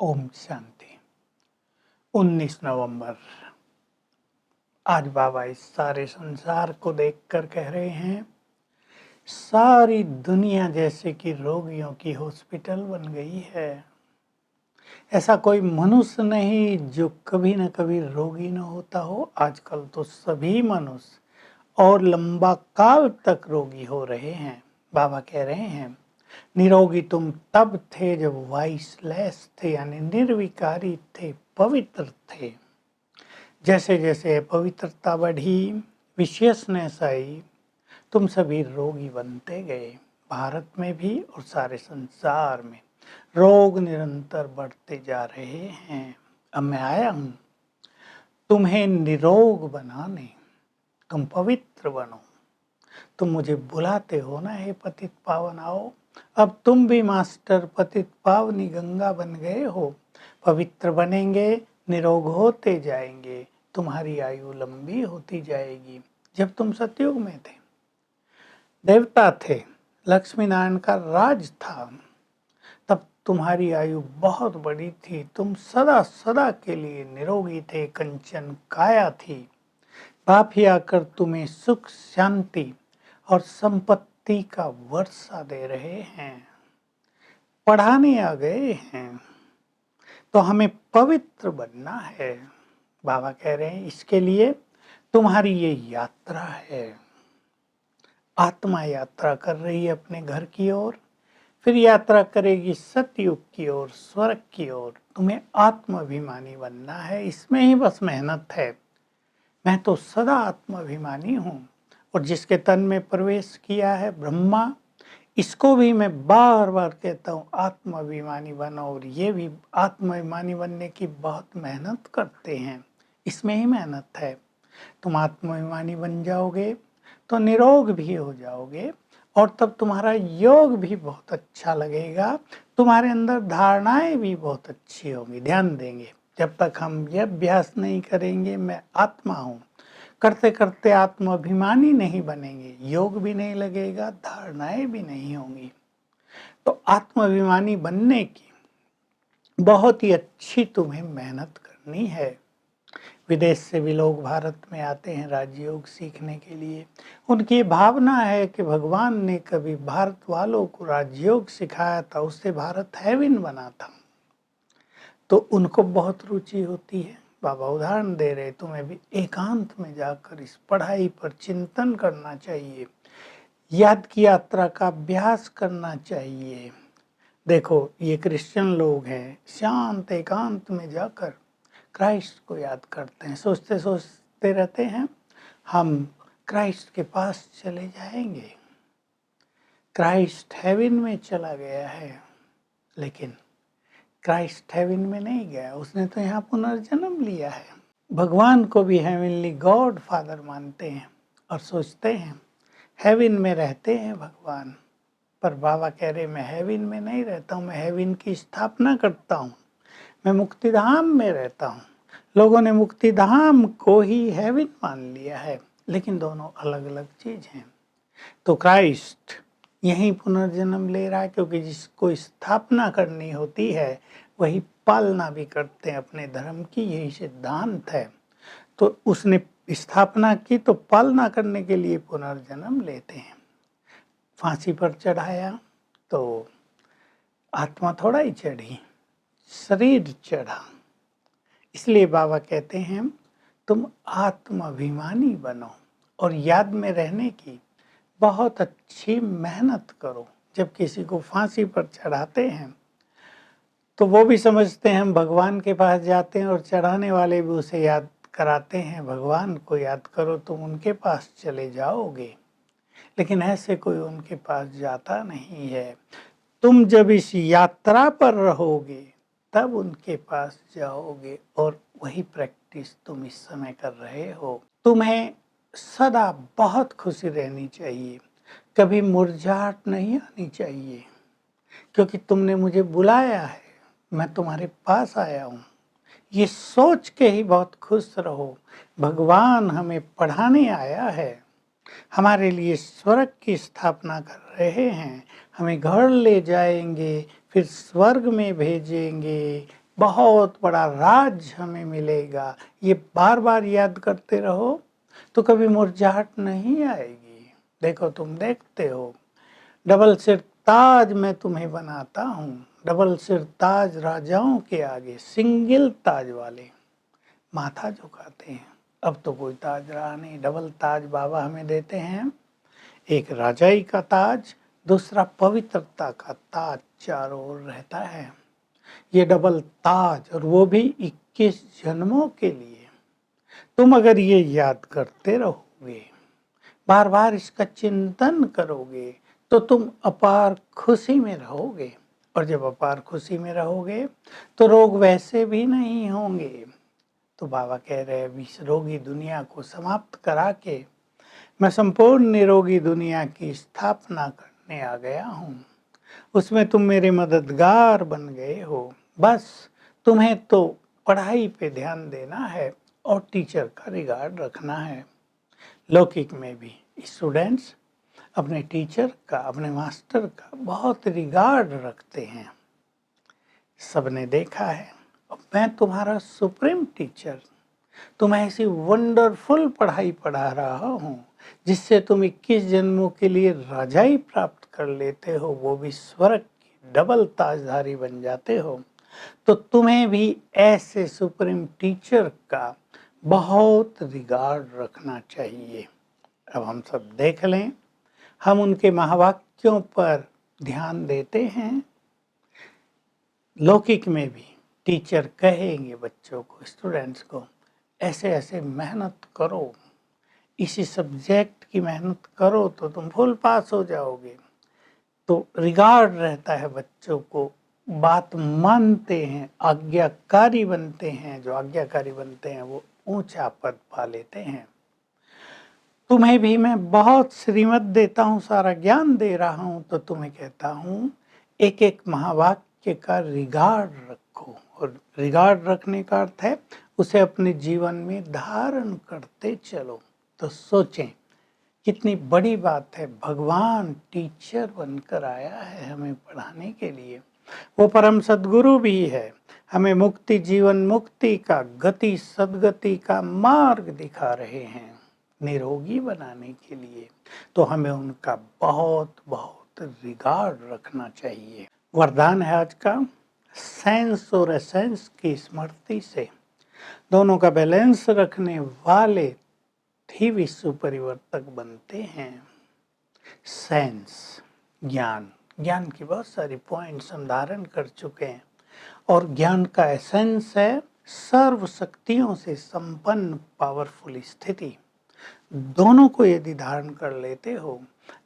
ओम शांति। 19 नवंबर। आज बाबा इस सारे संसार को देखकर कह रहे हैं, सारी दुनिया जैसे कि रोगियों की हॉस्पिटल बन गई है। ऐसा कोई मनुष्य नहीं जो कभी न कभी रोगी न होता हो। आजकल तो सभी मनुष्य और लंबा काल तक रोगी हो रहे हैं। बाबा कह रहे हैं, निरोगी तुम तब थे जब वाइसलेस थे, यानी निर्विकारी थे, पवित्र थे। जैसे जैसे पवित्रता बढ़ी, विशेषनेस आई, तुम सभी रोगी बनते गए। भारत में भी और सारे संसार में रोग निरंतर बढ़ते जा रहे हैं। अब मैं आया हूँ तुम्हें निरोग बनाने। तुम पवित्र बनो। तुम मुझे बुलाते हो ना, हे पतित पावन आओ। अब तुम भी मास्टर पतित पावनी गंगा बन गए हो। पवित्र बनेंगे, निरोग होते जाएंगे, तुम्हारी आयु लंबी होती जाएगी। जब तुम सतयुग में थे, देवता थे, लक्ष्मी नारायण का राज था, तब तुम्हारी आयु बहुत बड़ी थी। तुम सदा सदा के लिए निरोगी थे, कंचन काया थी। पाप ही आकर तुम्हें सुख शांति और संपत्ति का वर्षा दे रहे हैं, पढ़ाने आ गए हैं। तो हमें पवित्र बनना है। बाबा कह रहे हैं, इसके लिए तुम्हारी ये यात्रा है। आत्मा यात्रा कर रही है अपने घर की ओर, फिर यात्रा करेगी सतयुग की ओर, स्वर्ग की ओर। तुम्हें आत्माभिमानी बनना है, इसमें ही बस मेहनत है। मैं तो सदा आत्माभिमानी हूँ, और जिसके तन में प्रवेश किया है ब्रह्मा, इसको भी मैं बार बार कहता हूँ आत्माभिमानी बनो। और ये भी आत्माभिमानी बनने की बहुत मेहनत करते हैं, इसमें ही मेहनत है। तुम आत्माभिमानी बन जाओगे तो निरोग भी हो जाओगे, और तब तुम्हारा योग भी बहुत अच्छा लगेगा। तुम्हारे अंदर धारणाएं भी बहुत अच्छी होंगी। ध्यान देंगे, जब तक हम यह अभ्यास नहीं करेंगे मैं आत्मा हूँ, करते करते आत्माभिमानी नहीं बनेंगे, योग भी नहीं लगेगा, धारणाएं भी नहीं होंगी। तो आत्माभिमानी बनने की बहुत ही अच्छी तुम्हें मेहनत करनी है। विदेश से भी लोग भारत में आते हैं राजयोग सीखने के लिए। उनकी भावना है कि भगवान ने कभी भारत वालों को राजयोग सिखाया था, उससे भारत हेवन बना था, तो उनको बहुत रुचि होती है। बाबा उदाहरण दे रहे, तुम्हें भी एकांत में जाकर इस पढ़ाई पर चिंतन करना चाहिए, याद की यात्रा का अभ्यास करना चाहिए। देखो, ये क्रिश्चियन लोग हैं, शांत एकांत में जाकर क्राइस्ट को याद करते हैं, सोचते सोचते रहते हैं हम क्राइस्ट के पास चले जाएंगे। क्राइस्ट हेवन में चला गया है, लेकिन क्राइस्ट हेवन में नहीं गया, उसने तो यहाँ पुनर्जन्म लिया है। भगवान को भी हेवनली गॉड फादर मानते हैं और सोचते हैं हेवन में रहते हैं भगवान। पर बाबा कह रहे, मैं हेवन में नहीं रहता हूँ, मैं हेवन की स्थापना करता हूँ, मैं मुक्तिधाम में रहता हूँ। लोगों ने मुक्तिधाम को ही हेवन मान लिया है, लेकिन दोनों अलग अलग चीज हैं। तो क्राइस्ट यही पुनर्जन्म ले रहा है, क्योंकि जिसको स्थापना करनी होती है वही पालना भी करते हैं अपने धर्म की, यही सिद्धांत है। तो उसने स्थापना की तो पालना करने के लिए पुनर्जन्म लेते हैं। फांसी पर चढ़ाया तो आत्मा थोड़ा ही चढ़ी, शरीर चढ़ा। इसलिए बाबा कहते हैं तुम आत्माभिमानी बनो और याद में रहने की बहुत अच्छी मेहनत करो। जब किसी को फांसी पर चढ़ाते हैं तो वो भी समझते हैं हम भगवान के पास जाते हैं, और चढ़ाने वाले भी उसे याद कराते हैं, भगवान को याद करो तुम उनके पास चले जाओगे। लेकिन ऐसे कोई उनके पास जाता नहीं है। तुम जब इस यात्रा पर रहोगे तब उनके पास जाओगे, और वही प्रैक्टिस तुम इस समय कर रहे हो। तुम्हें सदा बहुत खुशी रहनी चाहिए, कभी मुरझाहट नहीं आनी चाहिए, क्योंकि तुमने मुझे बुलाया है, मैं तुम्हारे पास आया हूँ। ये सोच के ही बहुत खुश रहो, भगवान हमें पढ़ाने आया है, हमारे लिए स्वर्ग की स्थापना कर रहे हैं, हमें घर ले जाएंगे, फिर स्वर्ग में भेजेंगे, बहुत बड़ा राज हमें मिलेगा। ये बार बार याद करते रहो तो कभी मुरझाहट नहीं आएगी। देखो तुम देखते हो, डबल सिर ताज मैं तुम्हें बनाता हूँ। डबल सिर ताज राजाओं के आगे सिंगल ताज वाले माथा झुकाते हैं। अब तो कोई ताज रहा नहीं, डबल ताज बाबा हमें देते हैं। एक राजाई का ताज, दूसरा पवित्रता का ताज चारों ओर रहता है। ये डबल ताज, और वो भी 21 जन्मों के लिए। तुम अगर ये याद करते रहोगे, बार बार इसका चिंतन करोगे, तो तुम अपार खुशी में रहोगे। और जब अपार खुशी में रहोगे तो रोग वैसे भी नहीं होंगे। तो बाबा कह रहे हैं, विष रोगी दुनिया को समाप्त करा के मैं संपूर्ण निरोगी दुनिया की स्थापना करने आ गया हूँ। उसमें तुम मेरे मददगार बन गए हो। बस तुम्हें तो पढ़ाई पे ध्यान देना है और टीचर का रिगार्ड रखना है। लौकिक में भी स्टूडेंट्स अपने टीचर का, अपने मास्टर का बहुत रिगार्ड रखते हैं। सबने देखा है। अब मैं तुम्हारा सुप्रीम टीचर, तुम्हें ऐसी वंडरफुल पढ़ाई पढ़ा रहा हूँ जिससे तुम 21 जन्मों के लिए राजाई प्राप्त कर लेते हो, वो भी स्वर्ग की डबल ताजधारी बन जाते हो। तो तुम्हें भी ऐसे सुप्रीम टीचर का बहुत रिगार्ड रखना चाहिए। अब हम सब देख लें, हम उनके महावाक्यों पर ध्यान देते हैं। लौकिक में भी टीचर कहेंगे बच्चों को, स्टूडेंट्स को, ऐसे ऐसे मेहनत करो, इसी सब्जेक्ट की मेहनत करो तो तुम फुल पास हो जाओगे। तो रिगार्ड रहता है बच्चों को, बात मानते हैं, आज्ञाकारी बनते हैं। जो आज्ञाकारी बनते हैं वो ऊंचा पद पा लेते हैं। तुम्हें भी मैं बहुत श्रीमत देता हूँ, सारा ज्ञान दे रहा हूँ, तो तुम्हें कहता हूँ एक एक महावाक्य का रिगार्ड रखो। और रिगार्ड रखने का अर्थ है उसे अपने जीवन में धारण करते चलो। तो सोचें कितनी बड़ी बात है, भगवान टीचर बनकर आया है हमें पढ़ाने के लिए। वो परम सद्गुरु भी है, हमें मुक्ति, जीवन मुक्ति का, गति सद्गति का मार्ग दिखा रहे हैं निरोगी बनाने के लिए। तो हमें उनका बहुत बहुत रिगार्ड रखना चाहिए। वरदान है आज का, सेंस और एसेंस की स्मृति से दोनों का बैलेंस रखने वाले ही विश्व परिवर्तक बनते हैं। सेंस ज्ञान, ज्ञान की बहुत सारी पॉइंट्स हम धारण कर चुके हैं। और ज्ञान का एसेंस है सर्व शक्तियों से संपन्न पावरफुल स्थिति। दोनों को यदि धारण कर लेते हो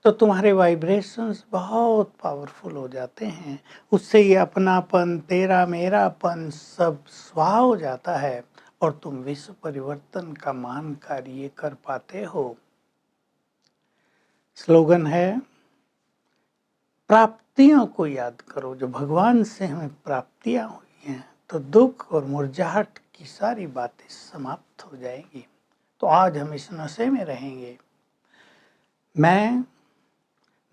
तो तुम्हारे वाइब्रेशंस बहुत पावरफुल हो जाते हैं। उससे ये अपनापन, तेरा मेरापन सब स्वाहा हो जाता है और तुम विश्व परिवर्तन का महान कार्य कर पाते हो। स्लोगन है, प्राप्तियों को याद करो। जो भगवान से हमें प्राप्तियां हुई हैं तो दुख और मुरझाहट की सारी बातें समाप्त हो जाएंगी। तो आज हम इस नशे में रहेंगे, मैं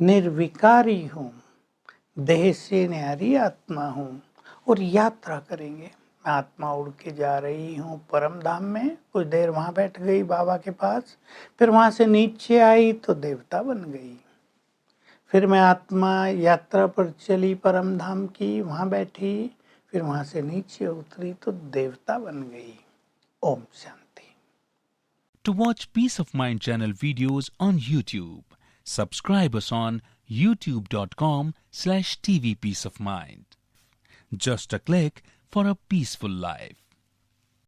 निर्विकारी हूँ, देह से न्यारी आत्मा हूँ। और यात्रा करेंगे, मैं आत्मा उड़ के जा रही हूँ परम धाम में। कुछ देर वहाँ बैठ गई बाबा के पास, फिर वहाँ से नीचे आई तो देवता बन गई। फिर मैं आत्मा यात्रा पर चली परम धाम की, वहाँ बैठी, फिर वहाँ से नीचे उतरी तो देवता बन गई। Om Shanti. To watch Peace of Mind channel videos on YouTube, subscribe us on youtube.com/tvpeaceofmind. Just a click for a peaceful life.